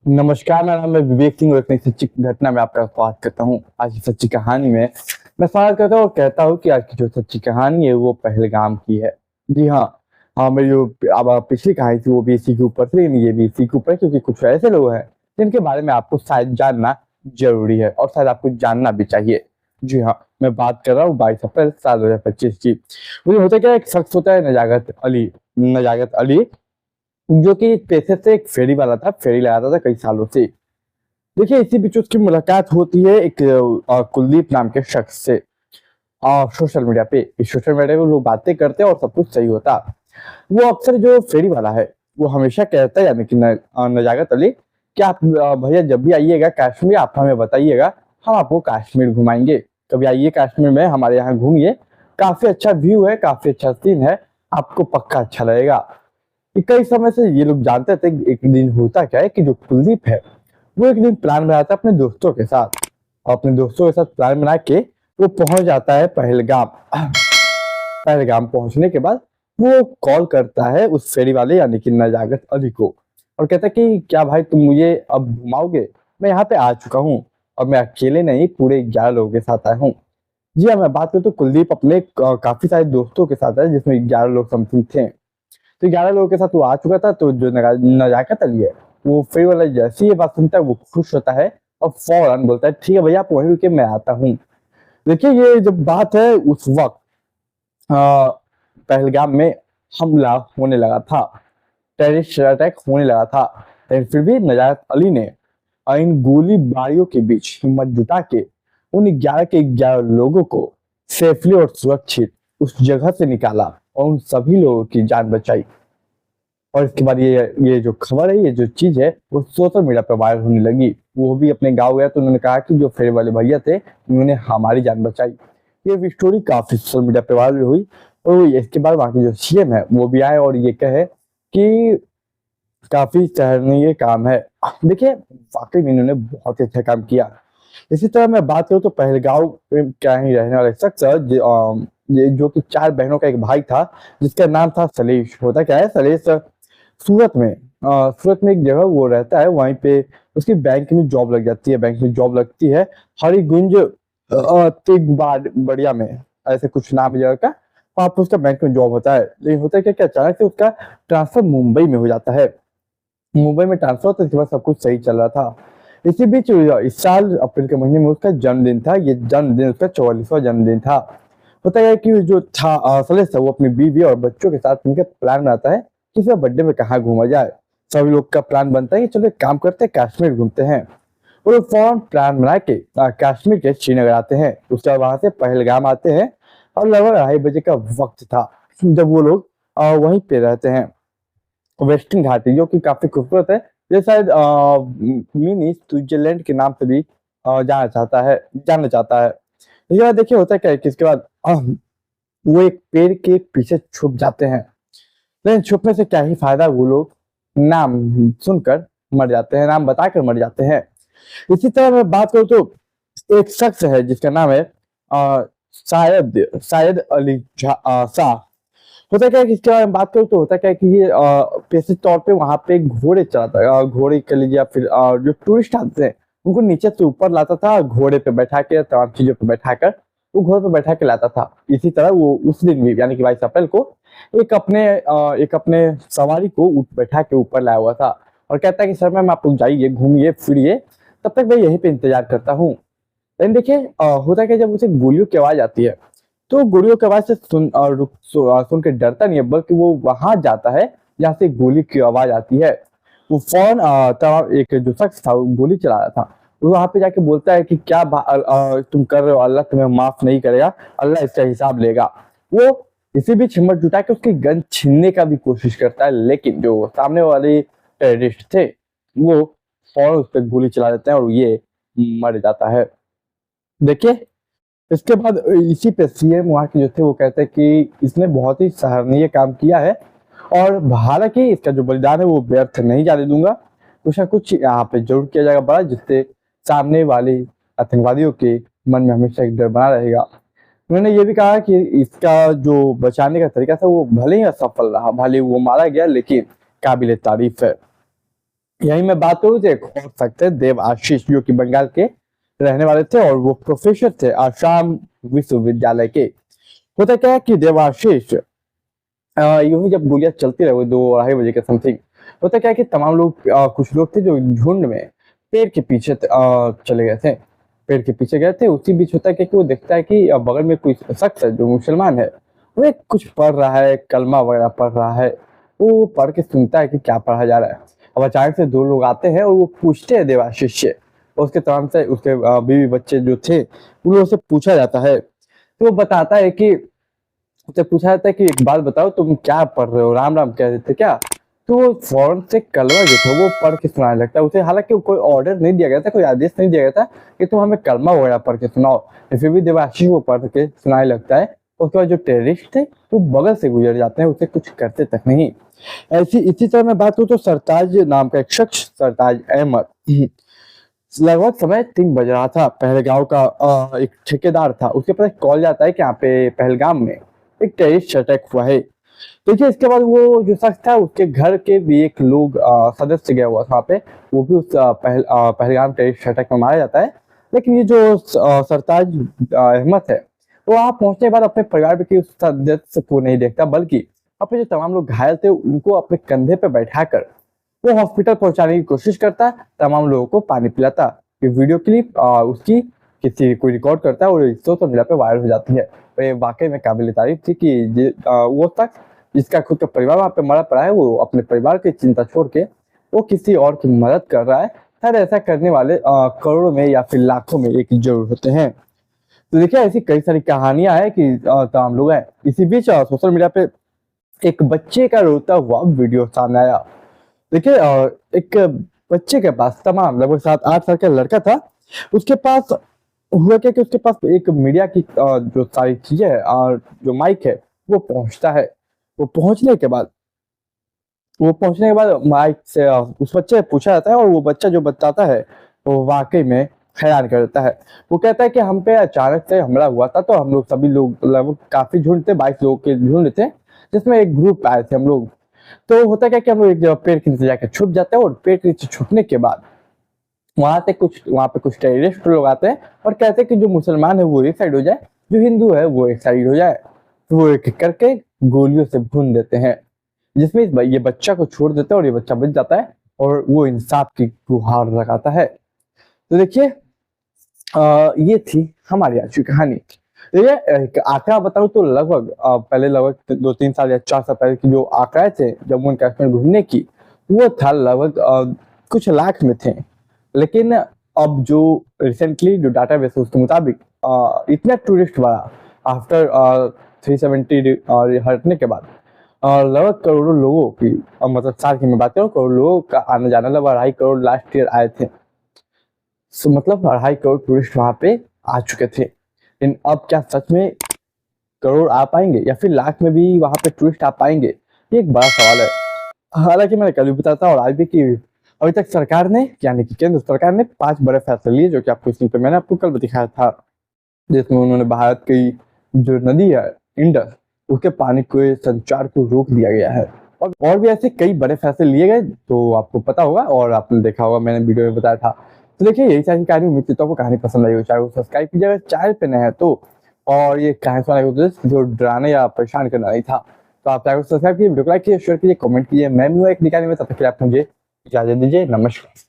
नमस्कार, मेरा नाम है विवेक सिंह और एक नई सच्ची घटना में आपका स्वागत करता हूँ। आज की सच्ची कहानी में मैं स्वागत करता हूँ और कहता हूँ कि आज की जो सच्ची कहानी है वो पहलगाम की है। जी हाँ, मेरी जो अब पिछली कहानी थी वो भी इसी के ऊपर थी, लेकिन ये भी इसी के ऊपर है क्योंकि कुछ ऐसे लोग हैं जिनके बारे में आपको शायद जानना ज़रूरी है और शायद आपको जानना भी चाहिए। जी हाँ, मैं बात कर रहा हूँ 22 अप्रैल साल 2025 की। मुझे होता क्या है, एक शख्स होता है नजाकत अली, जो कि पेशे से एक फेरी वाला था, फेरी लगाता था कई सालों से। देखिए, इसी बीच उसकी मुलाकात होती है एक कुलदीप नाम के शख्स से सोशल मीडिया पे। इस सोशल मीडिया पे लोग बातें करते हैं और सब कुछ सही होता। वो अक्सर जो फेरी वाला है, वो हमेशा कहता है, यानी कि नजाकत अली, कि आप भैया जब भी आइएगा कश्मीर आप हमें बताइएगा, हम आपको कश्मीर घुमाएंगे। कभी आइए कश्मीर में हमारे यहाँ घूमिए, काफी अच्छा व्यू है, काफी अच्छा सीन है, आपको पक्का अच्छा लगेगा। कि कई समय से ये लोग जानते थे कि एक दिन होता क्या है कि जो कुलदीप है वो एक दिन प्लान बनाता है अपने दोस्तों के साथ, और अपने दोस्तों के साथ प्लान बना के वो पहुंच जाता है पहलगाम। पहलगाम पहुंचने के बाद वो कॉल करता है उस फेरी वाले यानी कि नजाकत अली को, और कहता है कि क्या भाई तुम मुझे अब घुमाओगे, मैं यहाँ पे आ चुका हूँ और मैं अकेले नहीं पूरे 11 लोगों के साथ आया हूँ। जी हाँ, मैं बात करूँ तो कुलदीप अपने काफी सारे दोस्तों के साथ है जिसमें 11 लोग समथिंग थे। तो 11 लोगों के साथ वो आ चुका था। तो जो नजाकत अली है, वो फिर वाला जैसे ही ये बात सुनता है वो खुश होता है और फौरन बोलता है ठीक है भैया आप वहीं रुके, मैं आता हूँ। देखिए, ये जब बात है उस वक्त आ, पहलगाम में हमला होने लगा था, टेररिस्ट अटैक होने लगा था, लेकिन फिर भी नजाकत अली ने इन गोलीबारियों के बीच हिम्मत जुटा के उन 11 के 11 लोगों को सेफली और सुरक्षित उस जगह से निकाला और उन सभी लोगों की जान बचाई। और इसके बाद ये जो खबर है, ये जो चीज है, वो सोशल मीडिया पर वायरल होने लगी। वो भी अपने गांव गया तो उन्होंने कहा कि जो फेरी वाले भैया थे उन्होंने हमारी जान बचाई। ये स्टोरी काफी सोशल मीडिया पर वायरल हुई और इसके बाद वहाँ के जो सीएम है वो भी आए और ये कहे कि काफी सराहनीय काम है। देखिए, वाकई में इन्होंने बहुत ही अच्छा काम किया। इसी तरह मैं बात करूँ तो पहलगांव का ही रहने वाला शख्स है जो कि 4 बहनों का एक भाई था जिसका नाम था सलेश। होता क्या है, सलेश सूरत में सूरत में एक जगह वो रहता है, वहीं पे उसकी बैंक में जॉब लग जाती है। बैंक में जॉब लगती है हरिगुंज बढ़िया में, ऐसे कुछ नाम है जगह का। वहाँ पे उसका बैंक में जॉब होता है, लेकिन होता है क्या कि अचानक से उसका ट्रांसफर मुंबई में हो जाता है। मुंबई में ट्रांसफर तो इसके बाद सब कुछ सही चल रहा था। इसी बीच इस साल अप्रैल के महीने में उसका जन्मदिन था। ये जन्मदिन उसका 44वां जन्मदिन था। होता है कि जो था सलेश था, वो अपनी बीवी और बच्चों के साथ मिलकर प्लान बनाता है कि इस बर्थडे में कहाँ घूमा जाए। सभी लोग का प्लान बनता है कि चलो एक काम करते हैं, कश्मीर घूमते हैं। वो लोग फौरन प्लान बना के कश्मीर के श्रीनगर आते हैं। उसके बाद वहां से पहलगाम आते हैं और लगभग 2:30 बजे का वक्त था जब वो लोग वहीं पे रहते हैं। वेस्टर्न घाटी जो कि काफी खूबसूरत है, ये शायद मिनी स्विट्जरलैंड के नाम से भी जाना चाहता है। इसके बाद देखिए होता है क्या है कि इसके बाद वो एक पेड़ के पीछे छुप जाते हैं, लेकिन छुपने से क्या ही फायदा, वो लोग नाम सुनकर मर जाते हैं, नाम बताकर मर जाते हैं। इसी तरह मैं बात करूँ तो एक शख्स है जिसका नाम है अ, शायद शायद अली शाह। होता क्या है कि इसके बारे में बात करूँ तो होता क्या है कि ये पेशे तौर पे वहां पे घोड़े चलाता है। घोड़े कह लीजिए या फिर जो टूरिस्ट आते हैं उनको नीचे से ऊपर लाता था, घोड़े पे बैठा के तमाम चीजों पे बैठा कर वो घोड़े पे बैठा के लाता था। इसी तरह वो उस दिन भी यानी कि 22 अप्रैल को एक अपने सवारी को बैठा के ऊपर लाया हुआ था और कहता है कि सर मैम आप लोग जाइए, घूमिए फिरिए, तब तक मैं यहीं पे इंतजार करता हूँ। लेकिन देखिए होता क्या, जब उसे गोलियों की आवाज आती है तो गोलियों की आवाज से सुन के डरता नहीं है, बल्कि वो वहां जाता है जहाँ से गोली की आवाज आती है। वो फौरन एक जो शख्स था वो गोली चला रहा था, वो वहां पे जाके बोलता है कि क्या तुम कर रहे हो, अल्लाह तुम्हें माफ नहीं करेगा, अल्लाह इसका हिसाब लेगा। वो इसी बीच हिम्मत जुटा के उसकी गन छीनने का भी कोशिश करता है, लेकिन जो सामने वाले टेररिस्ट थे वो फौरन उस पर गोली चला देते हैं और ये मर जाता है। देखिए, इसके बाद इसी पे सीएम वहाँ के जो थे वो कहते हैं कि इसने बहुत ही सराहनीय काम किया है और हालांकि इसका जो बलिदान है वो व्यर्थ नहीं जाने दूंगा, कुछ ना कुछ यहाँ पे जरूर किया जाएगा बड़ा, जिससे सामने वाले आतंकवादियों के मन में हमेशा एक डर बना रहेगा। उन्होंने ये भी कहा कि इसका जो बचाने का तरीका था वो भले ही असफल रहा, भले वो मारा गया, लेकिन काबिल तारीफ है। यही मैं बात करूँ तो एक और शख्स है देव आशीष, जो कि बंगाल के रहने वाले थे और वो प्रोफेसर थे आसाम विश्वविद्यालय के। होता क्या है कि देव आशीष यूं ही जब गोलियां चलती रही 2-2:30 बजे के समथिंग, होता क्या है कि तमाम लोग कुछ लोग थे जो झुंड में पेड़ के पीछे चले गए थे। पेड़ के पीछे गए थे, उसी बीच होता है कि वो देखता है कि बगल में कोई शख्स है जो मुसलमान है, वो एक कुछ पढ़ रहा है, कलमा वगैरह पढ़ रहा है। वो पढ़ के सुनता है कि क्या पढ़ा जा रहा है। अब अचानक से 2 लोग आते हैं और वो पूछते हैं देवाशीष से, और उसके तमाम से उसके बीवी बच्चे जो थे उन लोगों से पूछा जाता है। तो वो बताता है कि उससे पूछा जाता है कि एक बात बताओ, तुम क्या पढ़ रहे हो, राम राम कह रहे थे क्या? तो वो फौरन से कलमा जो था वो पढ़ के सुनाने लगता है उसे। हालांकि कोई ऑर्डर नहीं दिया गया था, कोई आदेश नहीं दिया गया था कि तुम हमें कलमा वगैरह पढ़ के सुनाओ, फिर भी देवाशीष वो पढ़ के सुनाने लगता है। उसके बाद जो टेररिस्ट थे वो बगल से गुजर जाते हैं, उसे कुछ करते तक नहीं। ऐसी इसी तरह मैं बात करूँ तो सरताज नाम का एक शख्स, सरताज अहमद, लगभग समय 3 बज रहा था। पहलगाम का एक ठेकेदार था, उसके पास कॉल जाता है कि यहाँ पे पहलगाम में एक टेररिस्ट अटैक हुआ है। देखिए इसके बाद वो जो शख्स था उसके घर के भी एक लोग सदस्य गया हुआ था वहाँ पे, वो भी उस पहलगाम टेररिस्ट अटैक में मारा जाता है। लेकिन ये जो सरताज अहमद है, वो वहाँ पहुंचने के बाद अपने परिवार के उस सदस्य को नहीं देखता, बल्कि अपने जो तमाम लोग घायल थे उनको अपने कंधे पे बैठाकर वो हॉस्पिटल पहुंचाने की कोशिश करता, तमाम लोगों को पानी पिलाता। ये वीडियो क्लिप उसकी किसी कोई रिकॉर्ड करता है और सोशल मीडिया पे वायरल हो जाती है। और ये वाकई में काबिल तारीफ थी कि वो तक जिसका खुद का परिवार वहाँ पे मरा पड़ा है, वो अपने परिवार की चिंता छोड़ के वो किसी और की मदद कर रहा है। शायद ऐसा करने वाले करोड़ों में या फिर लाखों में एक जरूर होते हैं। तो देखिए ऐसी कई सारी कहानियां हैं कि तमाम लोग हैं। इसी बीच सोशल मीडिया पे एक बच्चे का रोता हुआ वीडियो सामने आया। देखिए एक बच्चे के पास, तमाम लगभग 7-8 साल का लड़का था, उसके पास हुआ क्या कि उसके पास एक मीडिया की जो सारी चीजें है और जो माइक है वो पहुंचता है। वो पहुंचने के बाद माइक से उस बच्चे से पूछा जाता है और वो बच्चा जो बताता है वो वाकई में हैरान कर देता है। वो कहता है कि हम पे अचानक से हमला हुआ था, तो हम लोग सभी लोग लगभग काफी झुंड थे, 22 लोगों के झुंड थे, जिसमें एक ग्रुप आए थे हम लोग। तो होता क्या कि हम लोग एक जगह पेड़ के नीचे जाके छुप जाते हैं, और पेड़ के नीचे छुपने के बाद वहां पे कुछ टेररिस्ट लोग आते हैं और कहते हैं कि जो मुसलमान है वो एक साइड हो जाए, जो हिंदू है वो एक साइड हो जाए। तो वो एक एक करके गोलियों से भून देते हैं, जिसमें ये बच्चा को छोड़ देते हैं और ये बच्चा बच जाता है और वो इंसाफ की गुहार लगाता है। तो देखिए ये थी हमारी आज की कहानी। देखिए एक आंकड़ा बताऊं तो लगभग पहले लगभग 2-3 साल या 4 साल पहले की जो आंकड़े थे जम्मू एंड कश्मीर घूमने की, वो था लगभग कुछ लाख में थे। लेकिन अब जो रिसेंटली जो डाटाबेस है उसके मुताबिक इतना टूरिस्ट बढ़ा आफ्टर 370 हटने के बाद, लगभग करोड़ों लोगों की मतलब साल की मैं बात करूँ, करोड़ लोगों का आना जाना, लगभग 2.5 करोड़ लास्ट ईयर आए थे। सो मतलब 2.5 करोड़ टूरिस्ट वहां पे आ चुके थे। लेकिन अब क्या सच में करोड़ आ पाएंगे या फिर लाख में भी वहां पे टूरिस्ट आ पाएंगे, ये एक बड़ा सवाल है। हालांकि मैंने कल भी बताया था और आज भी कि अभी तक सरकार ने यानी कि केंद्र सरकार ने 5 बड़े फैसले लिए, जो कि आपको स्क्रीन पे मैंने आपको कल दिखाया था, जिसमें उन्होंने भारत की जो नदी है इंडस, उसके पानी के संचार को रोक दिया गया है। और भी ऐसे कई बड़े फैसले लिए गए, तो आपको पता होगा और आपने देखा होगा, मैंने वीडियो में बताया था। तो देखिए यही सारी कहानी, उम्मीद करता हूँ आपको कहानी पसंद आई हो। चैनल को सब्सक्राइब कीजिएगा चैनल पे नए हैं तो। और ये कहानी सुनाने का उद्देश्य जो डराने या परेशान करना नहीं था। तो आप चैनल को सब्सक्राइब कीजिए, वीडियो को लाइक कीजिए, शेयर कीजिए, कमेंट कीजिए। मैं भी हूँ एक निकाली में, तब तक के लिए आप मुझे इजाजत दीजिए। नमस्कार।